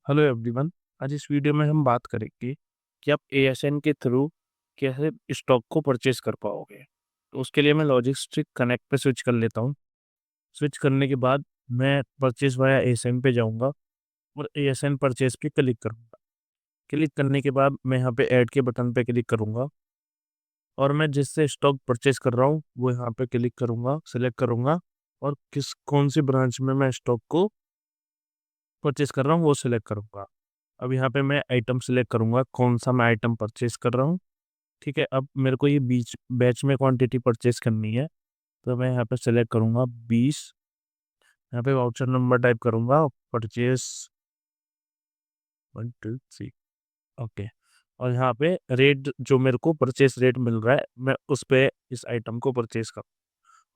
Hello everyone. आज इस video में हम बात करेंगे कि आप एएसएन के थ्रू कैसे स्टॉक को परचेज कर पाओगे। तो उसके लिए मैं लॉजिस्टिक कनेक्ट पे स्विच कर लेता हूँ। स्विच करने के बाद मैं परचेज वाया एएसएन पे जाऊँगा और एएसएन परचेज पे क्लिक करूँगा। क्लिक करने के बाद मैं यहाँ पे ऐड के बटन पे क्लिक करूँगा और मैं जिससे स्टॉक परचेज कर रहा हूँ वो यहाँ पे क्लिक करूँगा, सेलेक्ट करूँगा और कौन सी ब्रांच में मैं स्टॉक को परचेज कर रहा हूँ वो सिलेक्ट करूँगा। अब यहाँ पे मैं आइटम सिलेक्ट करूँगा, कौन-सा मैं आइटम परचेज़ कर रहा हूँ, ठीक है? अब मेरे को ये बैच में क्वांटिटी परचेज़ करनी है, तो मैं यहाँ पे सिलेक्ट करूँगा 20। यहाँ पे वाउचर नंबर टाइप करूँगा, परचेज़ 1, 2, 3, ओके। और यहाँ पे रेट जो मेरे को परचेज़ रेट मिल रहा है, मैं उस पे इस आइटम को परचेज़ करूँ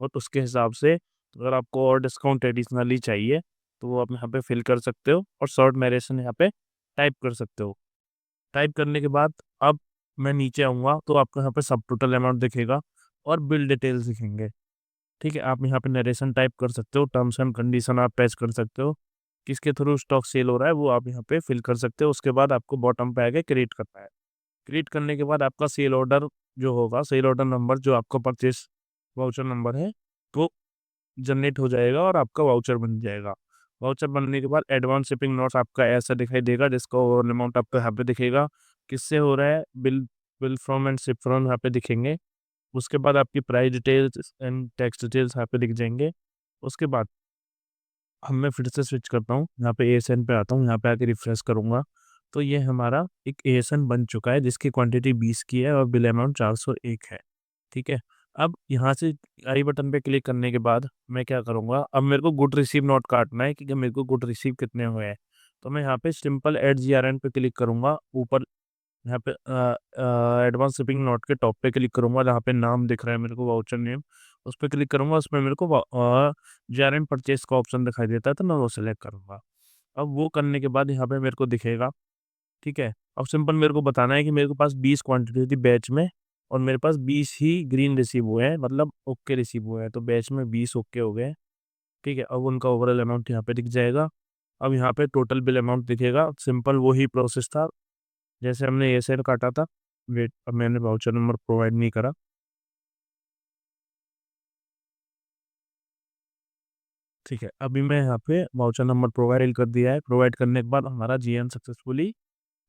और उसके हिसाब से अगर आपको और डिस्काउंट एडिशनली चाहिए, तो वो आप यहाँ पे फ़िल कर सकते हो और शॉर्ट वेरिएशन यहाँ पे टाइप कर सकते हो। टाइप करने के बाद अब मैं नीचे आऊँगा तो आपको यहाँ पे सब टोटल अमाउंट दिखेगा और बिल डिटेल्स दिखेंगे। ठीक है? आप यहाँ पे नरेशन टाइप कर सकते हो, टर्म्स एंड कंडीशन आप पेश कर सकते हो। किसके थ्रू स्टॉक सेल हो रहा है वो आप यहाँ पे फिल कर सकते हो। उसके बाद आपको बॉटम पे आके क्रिएट करना है। क्रिएट करने के बाद आपका सेल ऑर्डर जो होगा, सेल ऑर्डर नंबर जो आपका परचेज़ वाउचर नंबर है, वो जनरेट हो जाएगा और आपका वाउचर बन जाएगा। वाउचर बनने के बाद एडवांस शिपिंग नोट्स आपका ऐसा दिखाई देगा जिसका ओवरऑल अमाउंट आपको यहाँ पे दिखेगा। किससे हो रहा है? Bill bill from and ship from यहाँ पे दिखेंगे। उसके बाद आपकी price details and tax details यहाँ पे दिख जाएँगे। उसके बाद अब मैं फिर से स्विच करता हूँ, यहाँ पे एएसएन पे आता हूँ, यहाँ पे आके रिफ्रेश करूँगा, तो ये हमारा एक एएसएन बन चुका है जिसकी क्वांटिटी 20 की है और बिल अमाउंट 401 है, ठीक है? अब यहाँ से आई बटन पे क्लिक करने के बाद मैं क्या करूँगा, अब मेरे को गुड रिसीव नोट काटना है कि मेरे को गुड रिसीव कितने हुए हैं। तो मैं यहाँ पे सिंपल ऐड जीआरएन पे क्लिक करूँगा, ऊपर यहाँ पे एडवांस शिपिंग नोट के टॉप पे क्लिक करूँगा जहाँ पे नाम दिख रहा है मेरे को वाउचर नेम, उस पे क्लिक करूँगा, उसमें मेरे को जेआरएन परचेज़ का ऑप्शन दिखाई देता है तो मैं वो सिलेक्ट करूँगा। अब वो करने के बाद यहाँ पे मेरे को दिखेगा, ठीक है? अब सिंपल मेरे को बताना है कि मेरे को पास 20 क्वांटिटी थी बैच में और मेरे पास 20 ही ग्रीन रिसीव हुए हैं, मतलब ओके रिसीव हुए हैं, तो बैच में 20 ओके हो गए, ठीक है? अब उनका ओवरऑल अमाउंट यहाँ पे दिख जाएगा। अब यहाँ पे टोटल बिल अमाउंट दिखेगा, सिंपल वही प्रोसेस था जैसे हमने एयरसेल काटा था। वेट, अब मैंने वाउचर नंबर प्रोवाइड नहीं करा, ठीक है? अभी मैं यहाँ पे वाउचर नंबर प्रोवाइड कर दिया है, प्रोवाइड करने के बाद हमारा जीएन सक्सेसफुली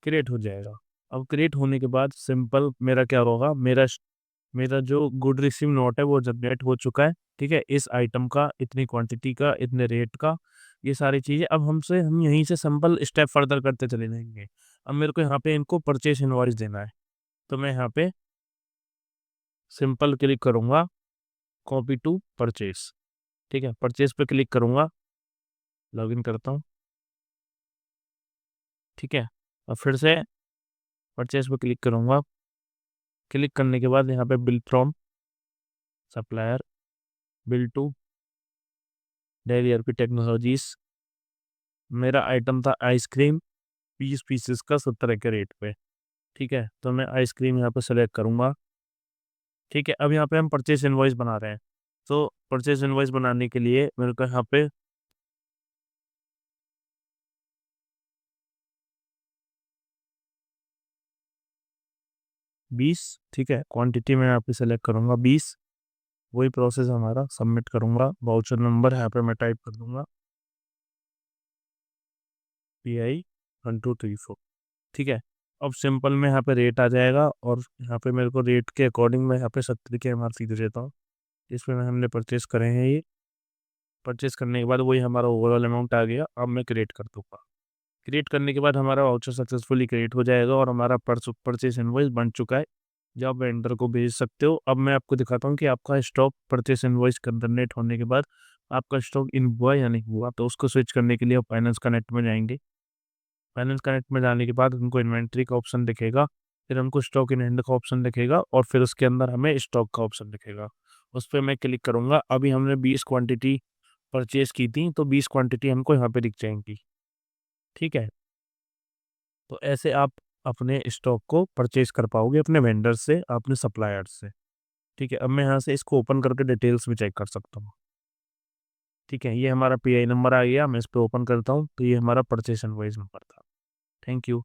क्रिएट हो जाएगा। अब क्रिएट होने के बाद सिंपल मेरा क्या होगा, मेरा जो गुड रिसीव नोट है वो जनरेट हो चुका है, ठीक है? इस आइटम का, इतनी क्वांटिटी का, इतने रेट का, ये सारी चीज़ें अब हम यहीं से सिंपल स्टेप फर्दर करते चले जाएँगे। अब मेरे को यहाँ पे इनको परचेज़ इनवॉइस देना है, तो मैं यहाँ पे सिंपल क्लिक करूँगा, कॉपी टू परचेज़, ठीक है? परचेज़ पे क्लिक करूँगा, लॉगिन करता हूँ, ठीक है? और फिर से परचेज़ पे क्लिक करूँगा, क्लिक करने के बाद यहाँ पे bill from supplier, bill to Dell ERP technologies, मेरा आइटम था आइसक्रीम 20 पीसेस का 70 के रेट पे, ठीक है? तो मैं आइसक्रीम यहाँ पे सेलेक्ट करूँगा, ठीक है? अब यहाँ पे हम परचेज़ इनवॉइस बना रहे हैं, तो परचेज़ इनवॉइस बनाने के लिए मेरे को यहाँ पे 20, ठीक है? क्वांटिटी मैं यहाँ पे सेलेक्ट करूँगा 20, वही प्रोसेस हमारा सबमिट करूँगा, वाउचर नंबर यहाँ पे मैं टाइप कर दूँगा, PI 1234, ठीक है? अब सिंपल में यहाँ पे रेट आ जाएगा और यहाँ पे मेरे को रेट के अकॉर्डिंग मैं यहाँ पे 70 की एमआरपी दे देता हूँ। इसमें हमने परचेज़ करे हैं ये, परचेज़ करने के बाद वही हमारा ओवरऑल अमाउंट आ गया, अब मैं क्रिएट कर दूँगा। क्रिएट करने के बाद हमारा वाउचर सक्सेसफुली क्रिएट हो जाएगा और हमारा परचेज़ इनवॉइस बन चुका है, जो आप वेंडर को भेज सकते हो। अब मैं आपको दिखाता हूँ कि आपका स्टॉक परचेज़ इनवॉइस जनरेट होने के बाद आपका स्टॉक इन हुआ या नहीं हुआ, तो उसको स्विच करने के लिए आप फाइनेंस कनेक्ट में जाएँगे। फाइनेंस कनेक्ट में जाने के बाद उनको इन्वेंटरी का ऑप्शन दिखेगा, फिर हमको स्टॉक इन हैंड का ऑप्शन दिखेगा और फिर उसके अंदर हमें स्टॉक का ऑप्शन दिखेगा। उस पे मैं क्लिक करूँगा, अभी हमने 20 क्वांटिटी परचेज़ की थी, तो 20 क्वांटिटी हमको यहाँ पे दिख जाएँगी, ठीक है? तो ऐसे आप अपने स्टॉक को परचेज़ कर पाओगे अपने वेंडर से, अपने सप्लायर से, ठीक है? अब मैं यहाँ से इसको ओपन करके डिटेल्स भी चेक कर सकता हूँ, ठीक है? ये हमारा पीआई नंबर आ गया, मैं इस पे ओपन करता हूँ, तो ये हमारा परचेज़ इनवॉइस नंबर था। Thank you.